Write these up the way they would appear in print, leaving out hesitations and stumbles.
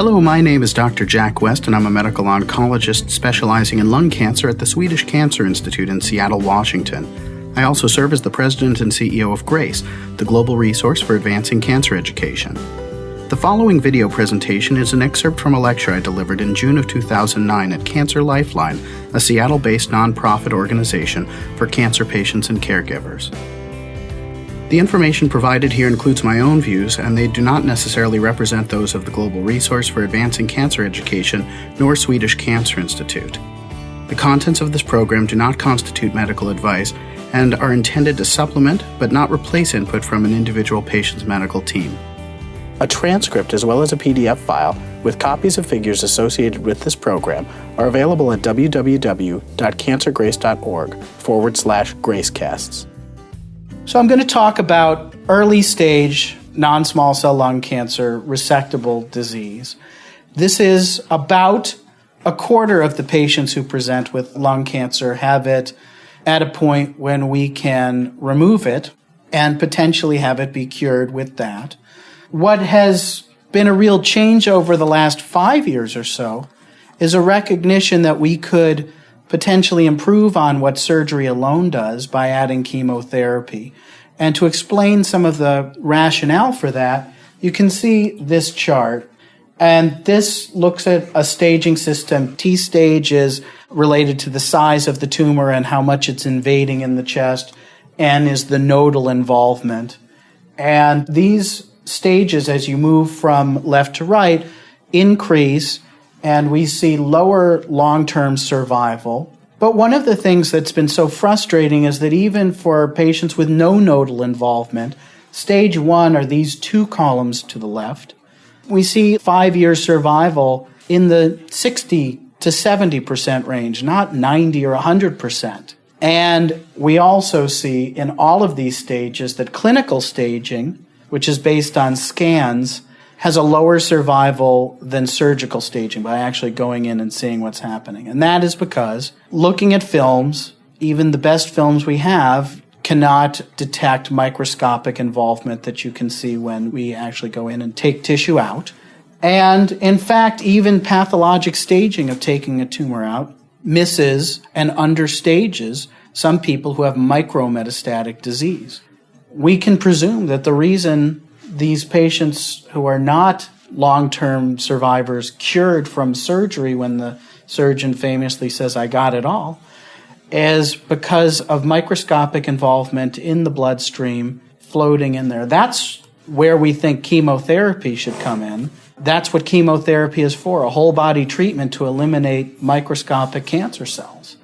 Hello, my name is Dr. Jack West, and I'm a medical oncologist specializing in lung cancer at the Swedish Cancer Institute in Seattle, Washington. I also serve as the president and CEO of GRACE, the global resource for advancing cancer education. The following video presentation is an excerpt from a lecture I delivered in June of 2009 at Cancer Lifeline, a Seattle-based nonprofit organization for cancer patients and caregivers. The information provided here includes my own views, and they do not necessarily represent those of the Global Resource for Advancing Cancer Education nor Swedish Cancer Institute. The contents of this program do not constitute medical advice and are intended to supplement but not replace input from an individual patient's medical team. A transcript as well as a PDF file with copies of figures associated with this program are available at www.cancergrace.org/GRACEcasts. So I'm going to talk about early stage non-small cell lung cancer resectable disease. This is about a quarter of the patients who present with lung cancer have it at a point when we can remove it and potentially have it be cured with that. What has been a real change over the last 5 years or so is a recognition that we could potentially improve on what surgery alone does by adding chemotherapy. And to explain some of the rationale for that, you can see this chart. And this looks at a staging system. T stage is related to the size of the tumor and how much it's invading in the chest. N is the nodal involvement. And these stages, as you move from left to right, increase, and we see lower long-term survival. But one of the things that's been so frustrating is that even for patients with no nodal involvement, stage 1 are these two columns to the left. We see 5-year survival in the 60 to 70% range, not 90 or 100%. And we also see in all of these stages that clinical staging, which is based on scans, has a lower survival than surgical staging by actually going in and seeing what's happening. And that is because looking at films, even the best films we have, cannot detect microscopic involvement that you can see when we actually go in and take tissue out. And in fact, even pathologic staging of taking a tumor out misses and understages some people who have micrometastatic disease. We can presume that the reason these patients who are not long-term survivors cured from surgery when the surgeon famously says, "I got it all," is because of microscopic involvement in the bloodstream floating in there. That's where we think chemotherapy should come in. That's what chemotherapy is for, a whole body treatment to eliminate microscopic cancer cells.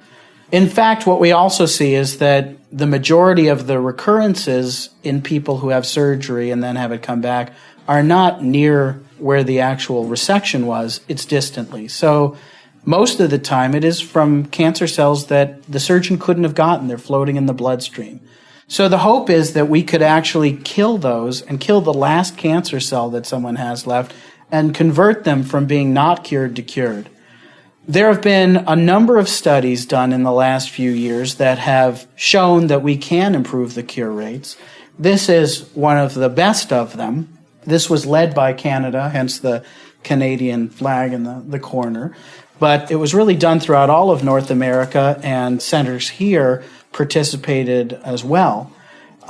In fact, what we also see is that the majority of the recurrences in people who have surgery and then have it come back are not near where the actual resection was, it's distantly. So most of the time it is from cancer cells that the surgeon couldn't have gotten. They're floating in the bloodstream. So the hope is that we could actually kill those and kill the last cancer cell that someone has left and convert them from being not cured to cured. There have been a number of studies done in the last few years that have shown that we can improve the cure rates. This is one of the best of them. This was led by Canada, hence the Canadian flag in the corner. But it was really done throughout all of North America, and centers here participated as well.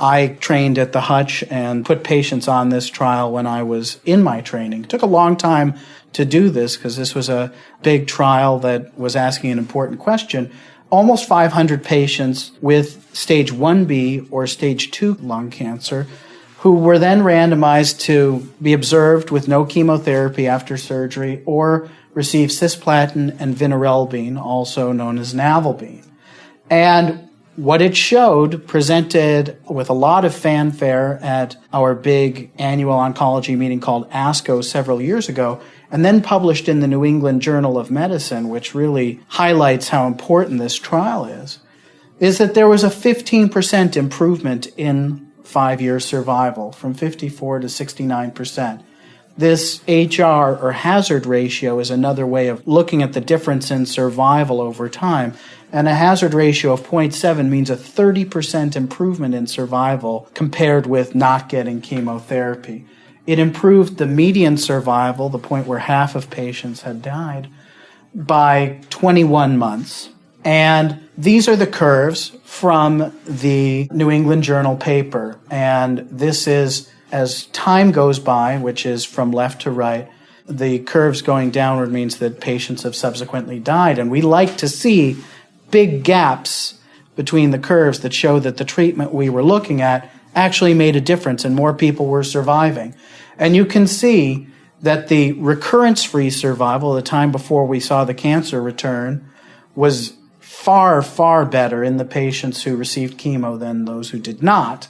I trained at the Hutch and put patients on this trial when I was in my training. It took a long time to do this because this was a big trial that was asking an important question. Almost 500 patients with stage 1B or stage 2 lung cancer who were then randomized to be observed with no chemotherapy after surgery or receive cisplatin and vinorelbine, also known as navalbine. And what it showed, presented with a lot of fanfare at our big annual oncology meeting called ASCO several years ago, and then published in the New England Journal of Medicine, which really highlights how important this trial is that there was a 15% improvement in 5-year survival, from 54 to 69%. This HR, or hazard ratio, is another way of looking at the difference in survival over time. And a hazard ratio of 0.7 means a 30% improvement in survival compared with not getting chemotherapy. it improved the median survival, the point where half of patients had died, by 21 months. And these are the curves from the New England Journal paper. And this is, as time goes by, which is from left to right, the curves going downward means that patients have subsequently died. And we like to see big gaps between the curves that show that the treatment we were looking at actually made a difference and more people were surviving. And you can see that the recurrence-free survival, the time before we saw the cancer return, was far, far better in the patients who received chemo than those who did not.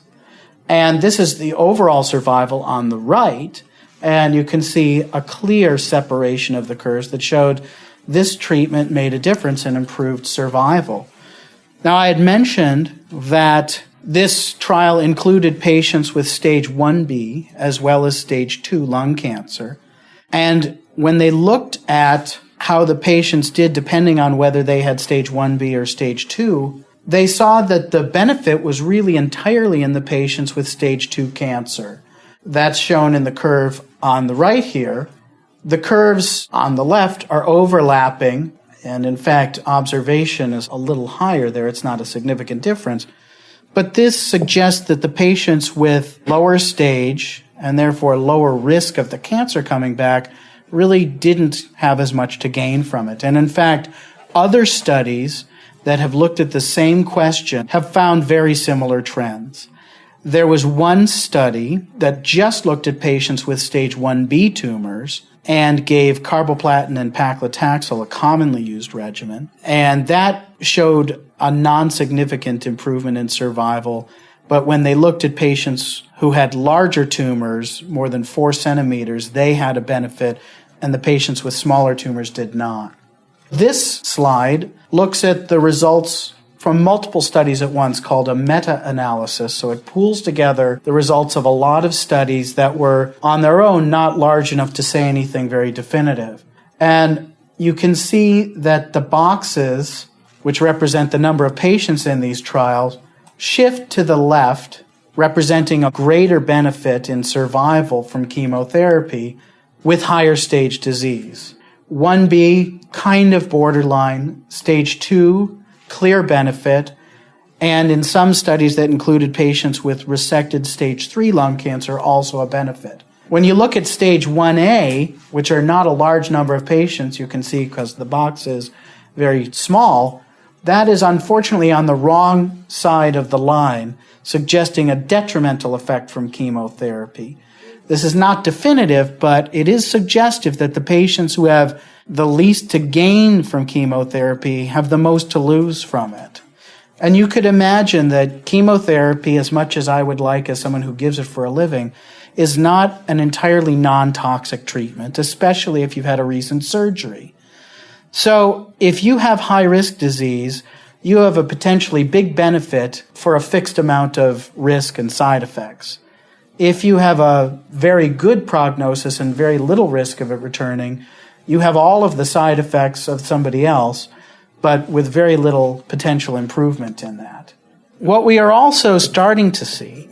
And this is the overall survival on the right, and you can see a clear separation of the curves that showed this treatment made a difference and improved survival. Now, I had mentioned that this trial included patients with stage 1B as well as stage 2 lung cancer. And when they looked at how the patients did depending on whether they had stage 1B or stage 2, they saw that the benefit was really entirely in the patients with stage 2 cancer. That's shown in the curve on the right here. The curves on the left are overlapping, and in fact, observation is a little higher there. It's not a significant difference. But this suggests that the patients with lower stage and therefore lower risk of the cancer coming back really didn't have as much to gain from it. And in fact, other studies that have looked at the same question have found very similar trends. There was one study that just looked at patients with stage 1B tumors and gave carboplatin and paclitaxel, a commonly used regimen, and that showed a non-significant improvement in survival. But when they looked at patients who had larger tumors, more than 4 centimeters, they had a benefit, and the patients with smaller tumors did not. This slide looks at the results from multiple studies at once, called a meta-analysis. So it pools together the results of a lot of studies that were on their own not large enough to say anything very definitive. And you can see that the boxes, which represent the number of patients in these trials, shift to the left, representing a greater benefit in survival from chemotherapy with higher stage disease. 1B, kind of borderline. Stage 2, clear benefit. And in some studies that included patients with resected stage 3 lung cancer, also a benefit. When you look at stage 1A, which are not a large number of patients, you can see because the box is very small, that is unfortunately on the wrong side of the line, suggesting a detrimental effect from chemotherapy. This is not definitive, but it is suggestive that the patients who have the least to gain from chemotherapy have the most to lose from it. And you could imagine that chemotherapy, as much as I would like as someone who gives it for a living, is not an entirely non-toxic treatment, especially if you've had a recent surgery. So if you have high-risk disease, you have a potentially big benefit for a fixed amount of risk and side effects. If you have a very good prognosis and very little risk of it returning, you have all of the side effects of somebody else, but with very little potential improvement in that. What we are also starting to see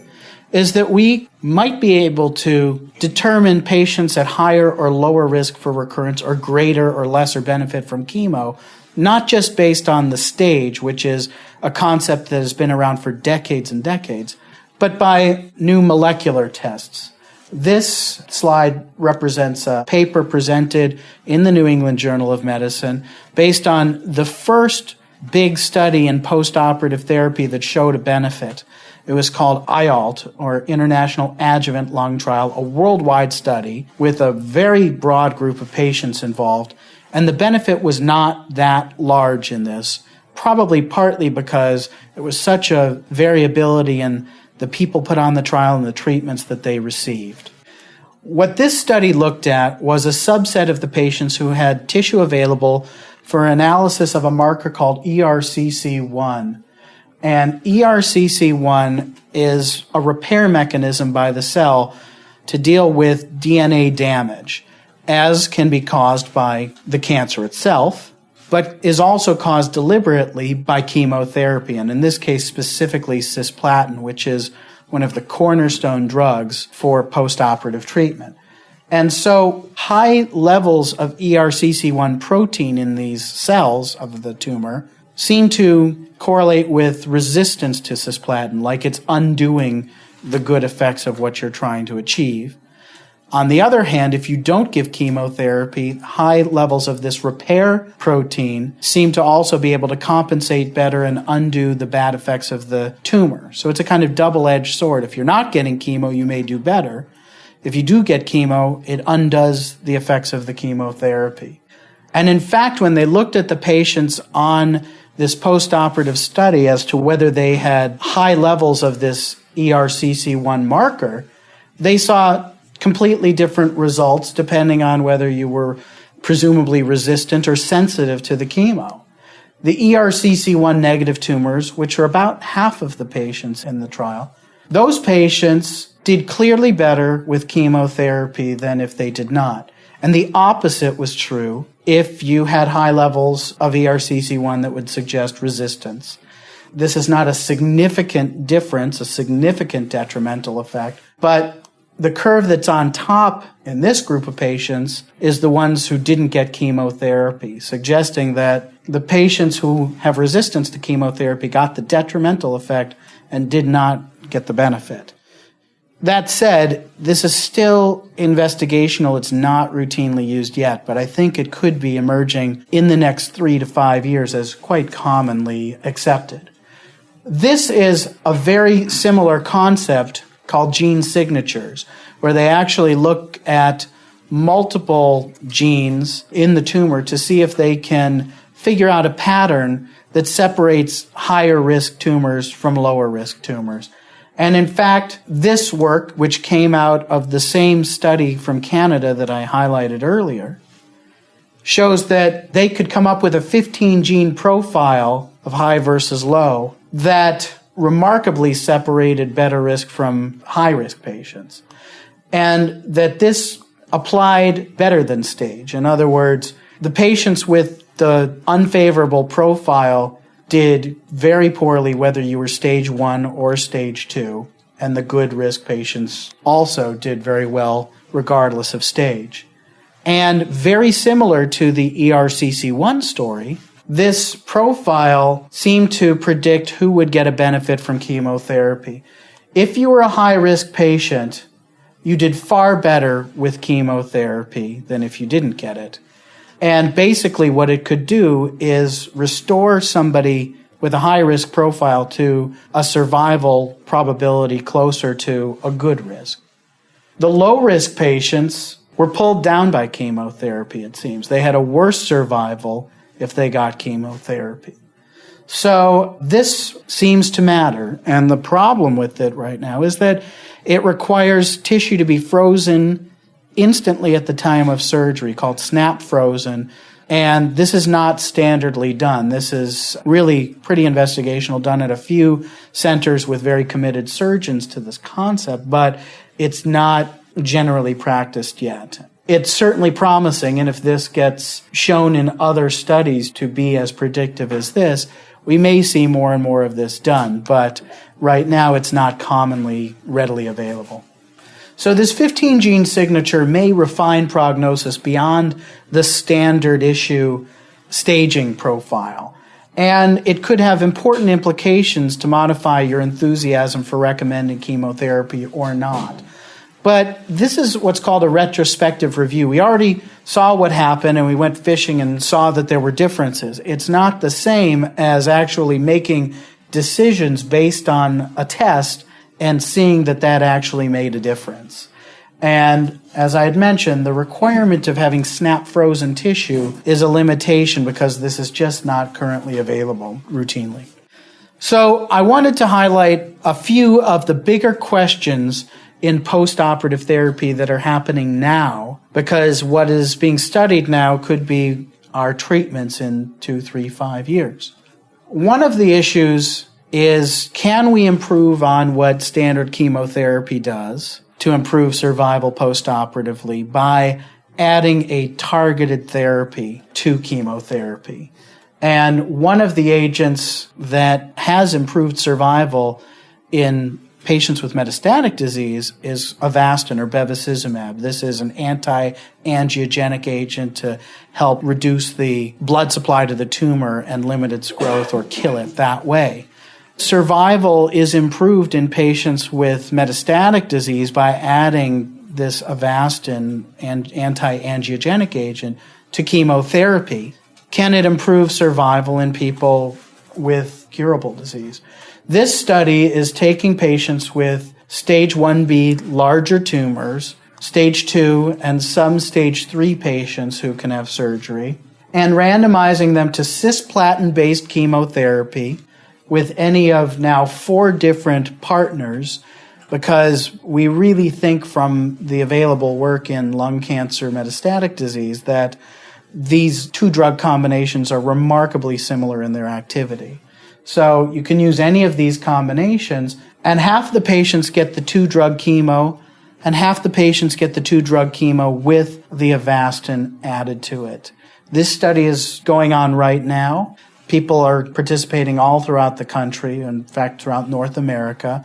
is that we might be able to determine patients at higher or lower risk for recurrence or greater or lesser benefit from chemo, not just based on the stage, which is a concept that has been around for decades and decades, but by new molecular tests. This slide represents a paper presented in the New England Journal of Medicine based on the first big study in post-operative therapy that showed a benefit. It was called IALT, or International Adjuvant Lung Trial, a worldwide study with a very broad group of patients involved. And the benefit was not that large in this, probably partly because there was such a variability in the people put on the trial and the treatments that they received. What this study looked at was a subset of the patients who had tissue available for analysis of a marker called ERCC1. And ERCC1 is a repair mechanism by the cell to deal with DNA damage, as can be caused by the cancer itself, but is also caused deliberately by chemotherapy, and in this case specifically cisplatin, which is one of the cornerstone drugs for postoperative treatment. And so high levels of ERCC1 protein in these cells of the tumor seem to correlate with resistance to cisplatin, like it's undoing the good effects of what you're trying to achieve. On the other hand, if you don't give chemotherapy, high levels of this repair protein seem to also be able to compensate better and undo the bad effects of the tumor. So it's a kind of double-edged sword. If you're not getting chemo, you may do better. If you do get chemo, it undoes the effects of the chemotherapy. And in fact, when they looked at the patients on this postoperative study as to whether they had high levels of this ERCC1 marker, they saw completely different results depending on whether you were presumably resistant or sensitive to the chemo. The ERCC1 negative tumors, which are about half of the patients in the trial, those patients did clearly better with chemotherapy than if they did not. And the opposite was true if you had high levels of ERCC1 that would suggest resistance. This is not a significant difference, a significant detrimental effect, but the curve that's on top in this group of patients is the ones who didn't get chemotherapy, suggesting that the patients who have resistance to chemotherapy got the detrimental effect and did not get the benefit. That said, this is still investigational. It's not routinely used yet, but I think it could be emerging in the next 3 to 5 years as quite commonly accepted. This is a very similar concept called gene signatures, where they actually look at multiple genes in the tumor to see if they can figure out a pattern that separates higher risk tumors from lower risk tumors. And in fact, this work, which came out of the same study from Canada that I highlighted earlier, shows that they could come up with a 15-gene profile of high versus low that remarkably separated better risk from high-risk patients, and that this applied better than stage. In other words, the patients with the unfavorable profile did very poorly whether you were stage 1 or stage 2, and the good risk patients also did very well regardless of stage. And very similar to the ERCC1 story, this profile seemed to predict who would get a benefit from chemotherapy. If you were a high-risk patient, you did far better with chemotherapy than if you didn't get it. And basically what it could do is restore somebody with a high-risk profile to a survival probability closer to a good risk. The low-risk patients were pulled down by chemotherapy, it seems. They had a worse survival if they got chemotherapy. So this seems to matter, and the problem with it right now is that it requires tissue to be frozen instantly at the time of surgery, called snap frozen, and this is not standardly done. This is really pretty investigational, done at a few centers with very committed surgeons to this concept, but it's not generally practiced yet. It's certainly promising, and if this gets shown in other studies to be as predictive as this, we may see more and more of this done, but right now it's not commonly readily available. So this 15-gene signature may refine prognosis beyond the standard issue staging profile, and it could have important implications to modify your enthusiasm for recommending chemotherapy or not. But this is what's called a retrospective review. We already saw what happened and we went fishing and saw that there were differences. It's not the same as actually making decisions based on a test and seeing that that actually made a difference. And as I had mentioned, the requirement of having snap frozen tissue is a limitation because this is just not currently available routinely. So I wanted to highlight a few of the bigger questions in post-operative therapy that are happening now, because what is being studied now could be our treatments in 2, 3, 5 years. One of the issues is, can we improve on what standard chemotherapy does to improve survival post-operatively by adding a targeted therapy to chemotherapy? And one of the agents that has improved survival in patients with metastatic disease is Avastin or bevacizumab. This is an anti-angiogenic agent to help reduce the blood supply to the tumor and limit its growth or kill it that way. Survival is improved in patients with metastatic disease by adding this Avastin and anti-angiogenic agent to chemotherapy. Can it improve survival in people with curable disease? This study is taking patients with stage 1B larger tumors, stage 2 and some stage 3 patients who can have surgery, and randomizing them to cisplatin-based chemotherapy with any of now 4 different partners, because we really think from the available work in lung cancer metastatic disease that these 2 drug combinations are remarkably similar in their activity. So you can use any of these combinations, and half the patients get the 2 drug chemo, and half the patients get the 2 drug chemo with the Avastin added to it. This study is going on right now. People are participating all throughout the country, in fact, throughout North America.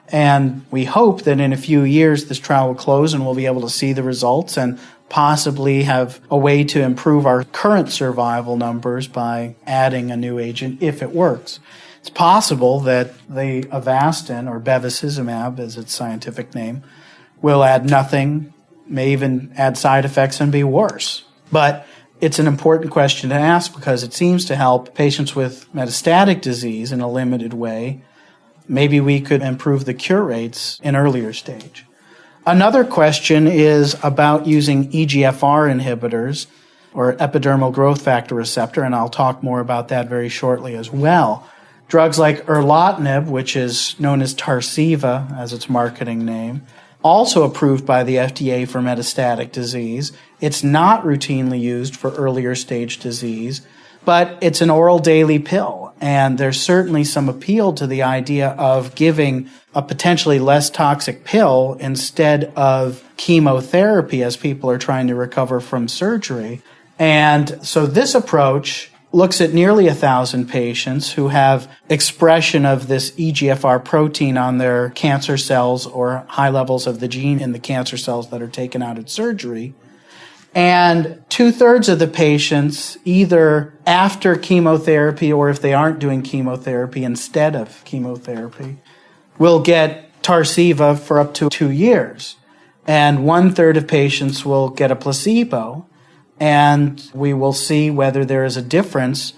And we hope that in a few years this trial will close and we'll be able to see the results and possibly have a way to improve our current survival numbers by adding a new agent if it works. It's possible that the Avastin, or bevacizumab as its scientific name, will add nothing, may even add side effects and be worse. But it's an important question to ask because it seems to help patients with metastatic disease in a limited way. Maybe we could improve the cure rates in earlier stage. Another question is about using EGFR inhibitors, or epidermal growth factor receptor, and I'll talk more about that very shortly as well. Drugs like Erlotinib, which is known as Tarceva as its marketing name, also approved by the FDA for metastatic disease. It's not routinely used for earlier stage disease, but it's an oral daily pill, and there's certainly some appeal to the idea of giving a potentially less toxic pill instead of chemotherapy as people are trying to recover from surgery. And so this approach looks at nearly 1,000 patients who have expression of this EGFR protein on their cancer cells or high levels of the gene in the cancer cells that are taken out at surgery. And 2/3 of the patients, either after chemotherapy or if they aren't doing chemotherapy instead of chemotherapy, will get Tarceva for up to 2 years. And 1/3 of patients will get a placebo. And we will see whether there is a difference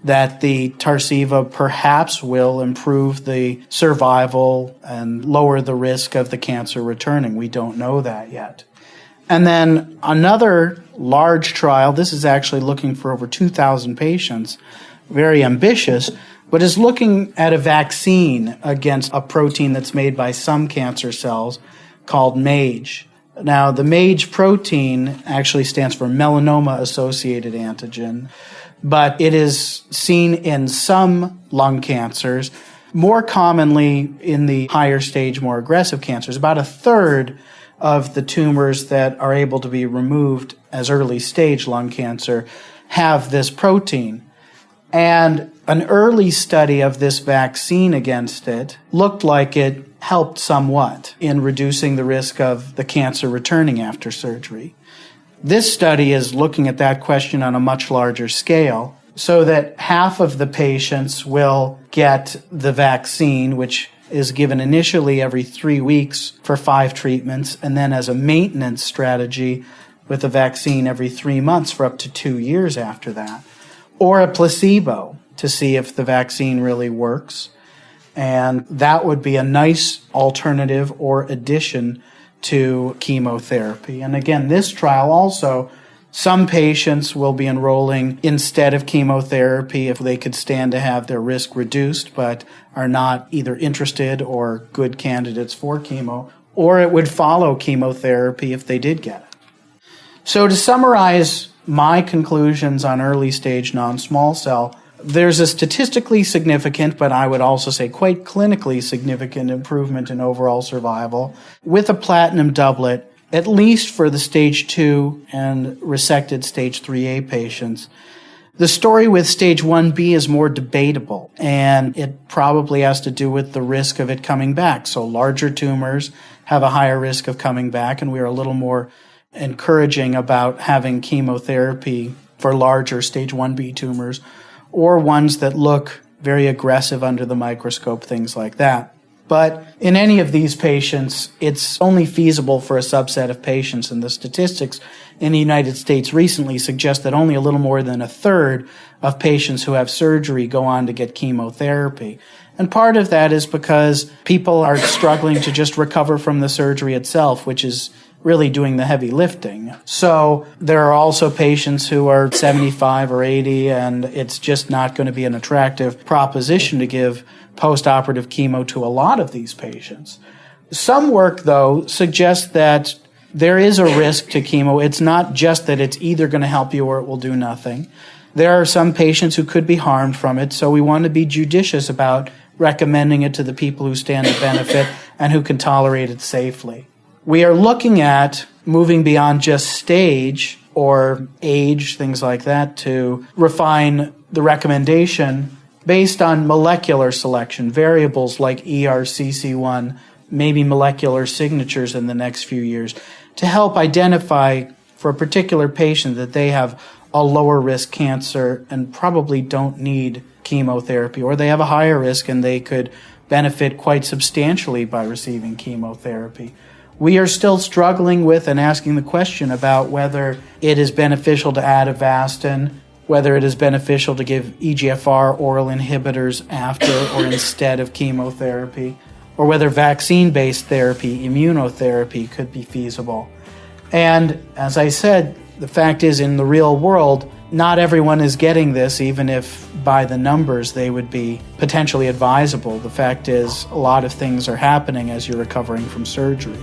that the Tarceva perhaps will improve the survival and lower the risk of the cancer returning. We don't know that yet. And then another large trial, this is actually looking for over 2,000 patients, very ambitious, but is looking at a vaccine against a protein that's made by some cancer cells called MAGE. Now, the MAGE protein actually stands for melanoma-associated antigen, but it is seen in some lung cancers, more commonly in the higher stage, more aggressive cancers. About 1/3 of the tumors that are able to be removed as early stage lung cancer have this protein. And an early study of this vaccine against it looked like it helped somewhat in reducing the risk of the cancer returning after surgery. This study is looking at that question on a much larger scale, so that half of the patients will get the vaccine, which is given initially every 3 weeks for 5 treatments, and then as a maintenance strategy with a vaccine every 3 months for up to 2 years after that, or a placebo to see if the vaccine really works. And that would be a nice alternative or addition to chemotherapy. And again, this trial also, some patients will be enrolling instead of chemotherapy if they could stand to have their risk reduced, but are not either interested or good candidates for chemo, or it would follow chemotherapy if they did get it. So to summarize my conclusions on early stage non-small cell, there's a statistically significant, but I would also say quite clinically significant improvement in overall survival with a platinum doublet, at least for the stage 2 and resected stage 3A patients. The story with stage 1B is more debatable, and it probably has to do with the risk of it coming back. So larger tumors have a higher risk of coming back, and we are a little more encouraging about having chemotherapy for larger stage 1B tumors, or ones that look very aggressive under the microscope, things like that. But in any of these patients, it's only feasible for a subset of patients, and the statistics in the United States recently suggest that only a little more than a third of patients who have surgery go on to get chemotherapy. And part of that is because people are struggling to just recover from the surgery itself, which is really doing the heavy lifting. So there are also patients who are 75 or 80, and it's just not going to be an attractive proposition to give post-operative chemo to a lot of these patients. Some work, though, suggests that there is a risk to chemo. It's not just that it's either going to help you or it will do nothing. There are some patients who could be harmed from it, so we want to be judicious about recommending it to the people who stand to benefit and who can tolerate it safely. We are looking at moving beyond just stage or age, things like that, to refine the recommendation based on molecular selection, variables like ERCC1, maybe molecular signatures in the next few years, to help identify for a particular patient that they have a lower risk cancer and probably don't need chemotherapy, or they have a higher risk and they could benefit quite substantially by receiving chemotherapy. We are still struggling with and asking the question about whether it is beneficial to add Avastin, whether it is beneficial to give EGFR oral inhibitors after or instead of chemotherapy, or whether vaccine-based therapy, immunotherapy, could be feasible. And as I said, the fact is, in the real world, not everyone is getting this, even if by the numbers they would be potentially advisable. The fact is, a lot of things are happening as you're recovering from surgery.